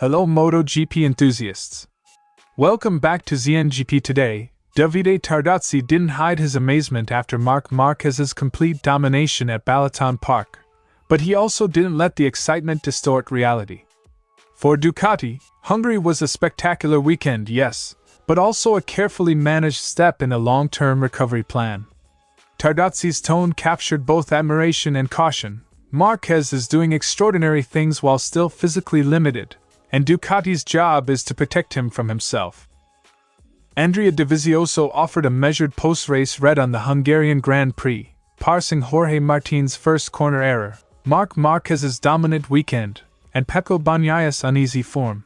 Hello Moto GP enthusiasts. Welcome back to ZNGP Today. Davide Tardozzi didn't hide his amazement after Marc Márquez's complete domination at Balaton Park, but he also didn't let the excitement distort reality. For Ducati, Hungary was a spectacular weekend, yes, but also a carefully managed step in a long-term recovery plan. Tardozzi's tone captured both admiration and caution. Marquez is doing extraordinary things while still physically limited, and Ducati's job is to protect him from himself. Andrea Dovizioso offered a measured post-race read on the Hungarian Grand Prix, parsing Jorge Martín's first corner error, Marc Márquez's dominant weekend, and Pecco Bagnaia's uneasy form.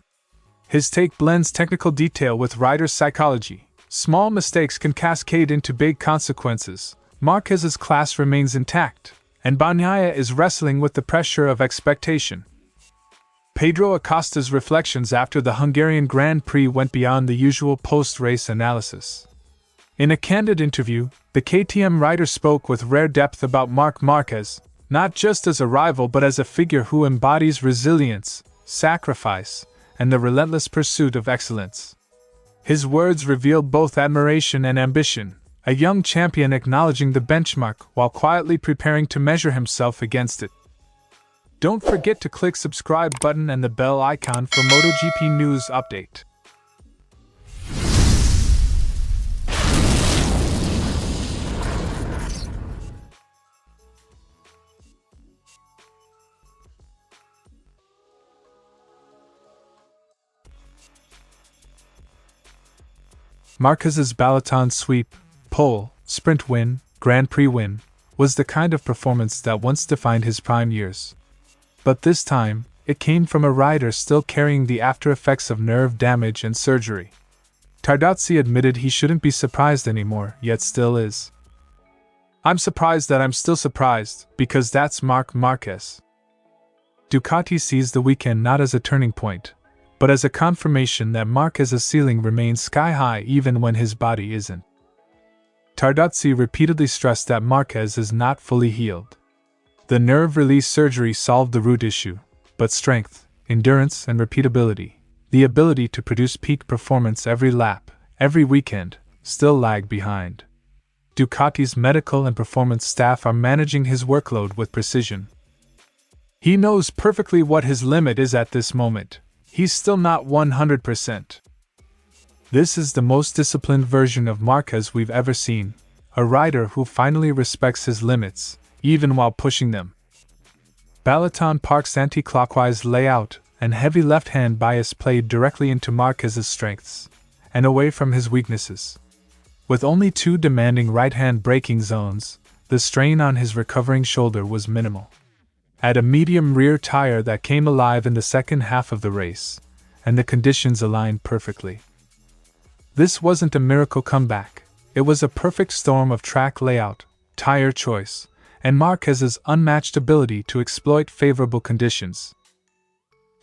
His take blends technical detail with rider psychology. Small mistakes can cascade into big consequences. Marquez's class remains intact, and Bagnaia is wrestling with the pressure of expectation. Pedro Acosta's reflections after the Hungarian Grand Prix went beyond the usual post-race analysis. In a candid interview, the KTM rider spoke with rare depth about Marc Márquez, not just as a rival but as a figure who embodies resilience, sacrifice, and the relentless pursuit of excellence. His words revealed both admiration and ambition, a young champion acknowledging the benchmark while quietly preparing to measure himself against it. Don't forget to click subscribe button and the bell icon for MotoGP news update. Marquez's Balaton sweep, pole, sprint win, Grand Prix win, was the kind of performance that once defined his prime years. But this time, it came from a rider still carrying the after-effects of nerve damage and surgery. Tardozzi admitted he shouldn't be surprised anymore, yet still is. "I'm surprised that I'm still surprised, because that's Marc Márquez." Ducati sees the weekend not as a turning point, but as a confirmation that Marquez's ceiling remains sky-high even when his body isn't. Tardozzi repeatedly stressed that Marquez is not fully healed. The nerve release surgery solved the root issue, but strength, endurance, and repeatability, the ability to produce peak performance every lap, every weekend, still lag behind. Ducati's medical and performance staff are managing his workload with precision. He knows perfectly what his limit is at this moment. He's still not 100%. This is the most disciplined version of Marquez we've ever seen, a rider who finally respects his limits, even while pushing them. Balaton Park's anti-clockwise layout and heavy left-hand bias played directly into Marquez's strengths, and away from his weaknesses. With only two demanding right-hand braking zones, the strain on his recovering shoulder was minimal. Add a medium rear tire that came alive in the second half of the race, and the conditions aligned perfectly. This wasn't a miracle comeback, it was a perfect storm of track layout, tire choice, and Marquez's unmatched ability to exploit favorable conditions.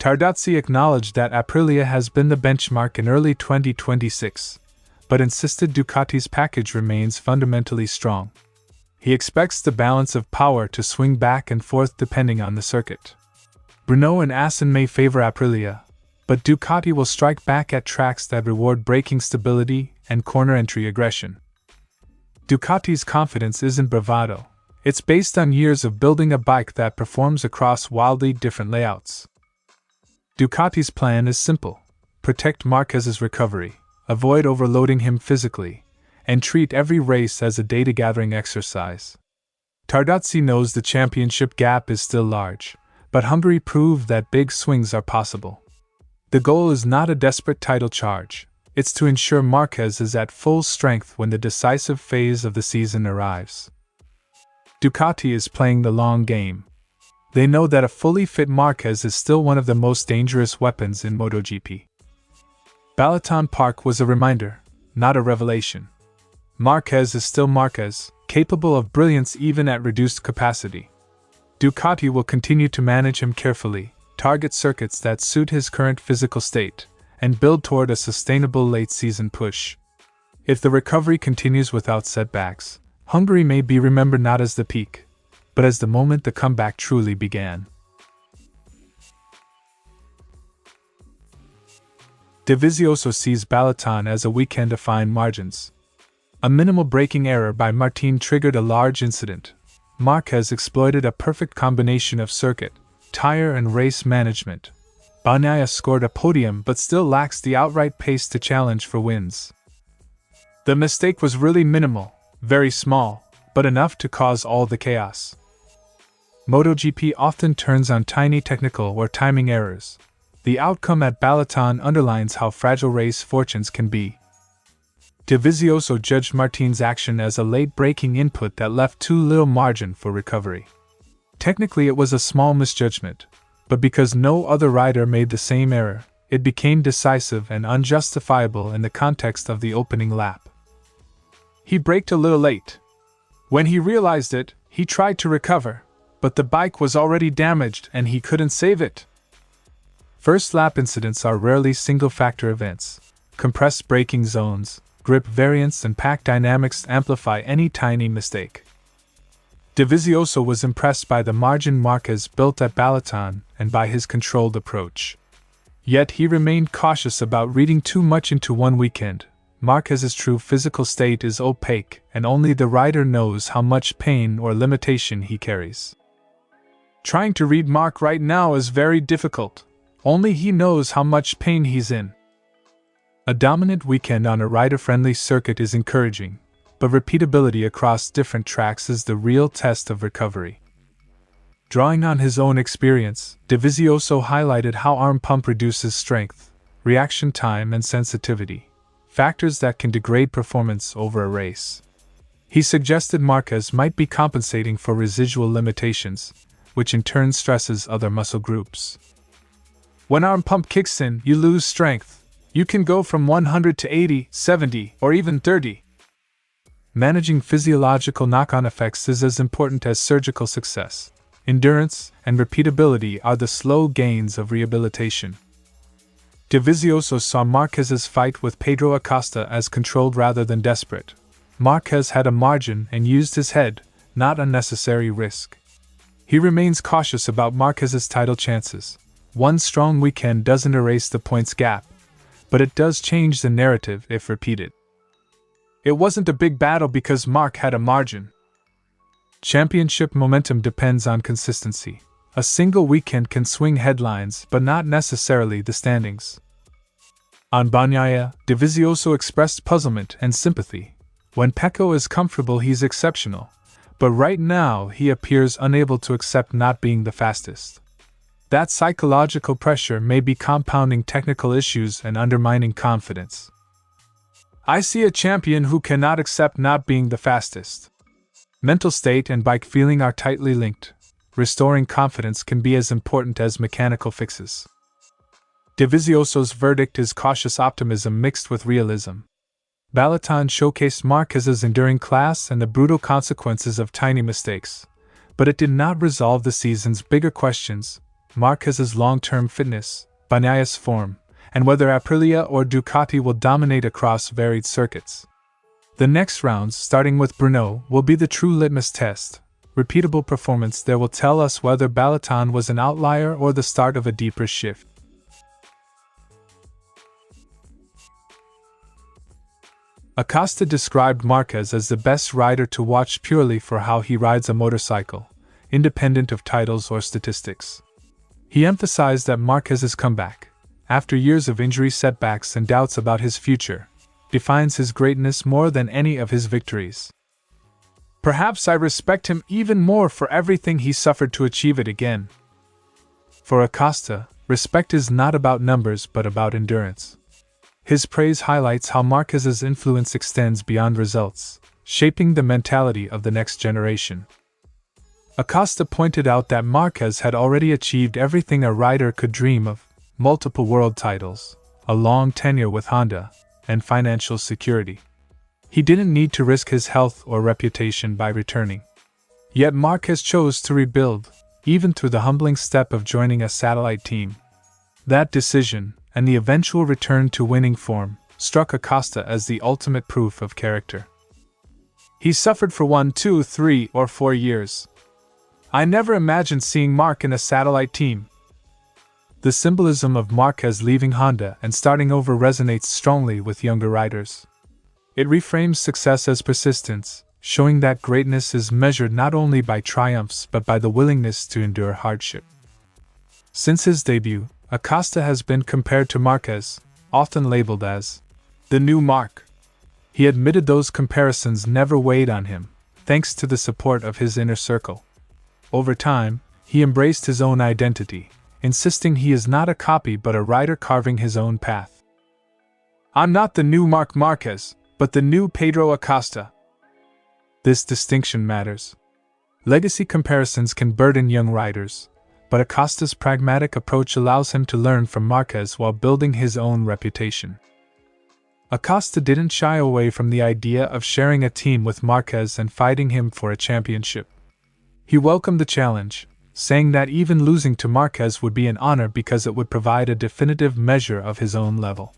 Tardozzi acknowledged that Aprilia has been the benchmark in early 2026, but insisted Ducati's package remains fundamentally strong. He expects the balance of power to swing back and forth depending on the circuit. Brno and Assen may favor Aprilia, but Ducati will strike back at tracks that reward braking stability and corner entry aggression. Ducati's confidence isn't bravado. It's based on years of building a bike that performs across wildly different layouts. Ducati's plan is simple: protect Marquez's recovery, avoid overloading him physically, and treat every race as a data-gathering exercise. Tardozzi knows the championship gap is still large, but Hungary proved that big swings are possible. The goal is not a desperate title charge, it's to ensure Marquez is at full strength when the decisive phase of the season arrives. Ducati is playing the long game. They know that a fully fit Marquez is still one of the most dangerous weapons in MotoGP. Balaton Park was a reminder, not a revelation. Marquez is still Marquez, capable of brilliance even at reduced capacity. Ducati will continue to manage him carefully, target circuits that suit his current physical state, and build toward a sustainable late-season push. If the recovery continues without setbacks, Hungary may be remembered not as the peak, but as the moment the comeback truly began. Dovizioso sees Balaton as a weekend to find margins. A minimal braking error by Martín triggered a large incident. Marquez exploited a perfect combination of circuit, tire and race management. Bagnaia scored a podium but still lacks the outright pace to challenge for wins. The mistake was really minimal, very small, but enough to cause all the chaos. Moto GP often turns on tiny technical or timing errors. The outcome at Balaton underlines how fragile race fortunes can be. Dovizioso judged Martín's action as a late braking input that left too little margin for recovery. Technically it was a small misjudgment, but because no other rider made the same error, it became decisive and unjustifiable in the context of the opening lap. He braked a little late. When he realized it, he tried to recover, but the bike was already damaged and he couldn't save it. First lap incidents are rarely single-factor events. Compressed braking zones, grip variance and pack dynamics amplify any tiny mistake. Dovizioso was impressed by the margin Marquez built at Balaton and by his controlled approach. Yet he remained cautious about reading too much into one weekend. Marquez's true physical state is opaque, and only the rider knows how much pain or limitation he carries. Trying to read Marc right now is very difficult. Only he knows how much pain he's in. A dominant weekend on a rider-friendly circuit is encouraging, but repeatability across different tracks is the real test of recovery. Drawing on his own experience, Dovizioso highlighted how arm pump reduces strength, reaction time and sensitivity, factors that can degrade performance over a race. He suggested Marquez might be compensating for residual limitations, which in turn stresses other muscle groups. When arm pump kicks in, you lose strength. You can go from 100 to 80, 70, or even 30. Managing physiological knock-on effects is as important as surgical success. Endurance and repeatability are the slow gains of rehabilitation. Dovizioso saw Marquez's fight with Pedro Acosta as controlled rather than desperate. Marquez had a margin and used his head, not unnecessary risk. He remains cautious about Marquez's title chances. One strong weekend doesn't erase the points gap, but it does change the narrative if repeated. It wasn't a big battle because Marc had a margin. Championship momentum depends on consistency. A single weekend can swing headlines but not necessarily the standings. On Bagnaia, Dovizioso expressed puzzlement and sympathy. When Pecco is comfortable he's exceptional, but right now he appears unable to accept not being the fastest. That psychological pressure may be compounding technical issues and undermining confidence. I see a champion who cannot accept not being the fastest. Mental state and bike feeling are tightly linked. Restoring confidence can be as important as mechanical fixes. Dovizioso's verdict is cautious optimism mixed with realism. Balaton showcased Marquez's enduring class and the brutal consequences of tiny mistakes, but it did not resolve the season's bigger questions: Marquez's long-term fitness, Bagnaia's form, and whether Aprilia or Ducati will dominate across varied circuits. The next rounds, starting with Brno, will be the true litmus test. Repeatable performance there will tell us whether Balaton was an outlier or the start of a deeper shift. Acosta described Marquez as the best rider to watch purely for how he rides a motorcycle, independent of titles or statistics. He emphasized that Marquez's comeback, after years of injury setbacks and doubts about his future, defines his greatness more than any of his victories. Perhaps I respect him even more for everything he suffered to achieve it again. For Acosta, respect is not about numbers but about endurance. His praise highlights how Marquez's influence extends beyond results, shaping the mentality of the next generation. Acosta pointed out that Marquez had already achieved everything a rider could dream of: multiple world titles, a long tenure with Honda, and financial security. He didn't need to risk his health or reputation by returning. Yet Marquez chose to rebuild, even through the humbling step of joining a satellite team. That decision, and the eventual return to winning form, struck Acosta as the ultimate proof of character. He suffered for 1, 2, 3, or 4 years. I never imagined seeing Marc in a satellite team. The symbolism of Marquez leaving Honda and starting over resonates strongly with younger riders. It reframes success as persistence, showing that greatness is measured not only by triumphs but by the willingness to endure hardship. Since his debut, Acosta has been compared to Marquez, often labeled as the new Marc. He admitted those comparisons never weighed on him, thanks to the support of his inner circle. Over time, he embraced his own identity, insisting he is not a copy but a rider carving his own path. "I'm not the new Marc Márquez, but the new Pedro Acosta." This distinction matters. Legacy comparisons can burden young riders, but Acosta's pragmatic approach allows him to learn from Marquez while building his own reputation. Acosta didn't shy away from the idea of sharing a team with Marquez and fighting him for a championship. He welcomed the challenge, saying that even losing to Marquez would be an honor because it would provide a definitive measure of his own level.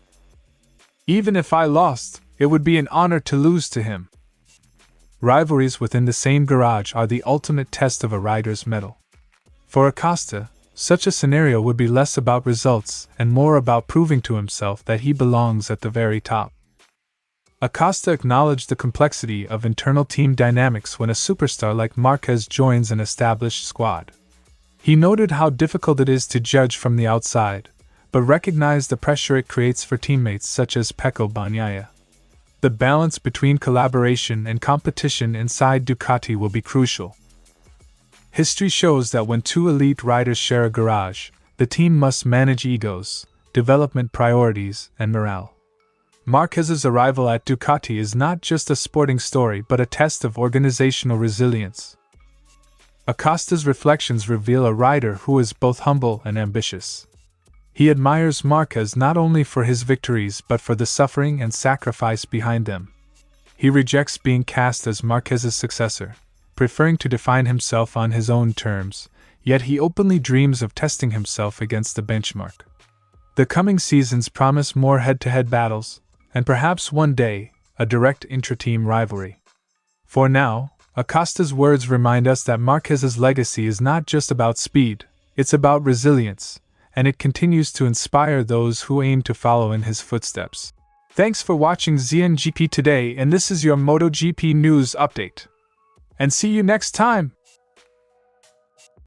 "Even if I lost, it would be an honor to lose to him." Rivalries within the same garage are the ultimate test of a rider's mettle. For Acosta, such a scenario would be less about results and more about proving to himself that he belongs at the very top. Acosta acknowledged the complexity of internal team dynamics when a superstar like Marquez joins an established squad. He noted how difficult it is to judge from the outside, but recognized the pressure it creates for teammates such as Pecco Bagnaia. The balance between collaboration and competition inside Ducati will be crucial. History shows that when two elite riders share a garage, the team must manage egos, development priorities, and morale. Marquez's arrival at Ducati is not just a sporting story but a test of organizational resilience. Acosta's reflections reveal a rider who is both humble and ambitious. He admires Marquez not only for his victories but for the suffering and sacrifice behind them. He rejects being cast as Marquez's successor, preferring to define himself on his own terms, yet he openly dreams of testing himself against the benchmark. The coming seasons promise more head-to-head battles, and perhaps one day, a direct intra-team rivalry. For now, Acosta's words remind us that Marquez's legacy is not just about speed, it's about resilience, and it continues to inspire those who aim to follow in his footsteps. Thanks for watching ZNGP Today, and this is your Moto GP news update. And see you next time!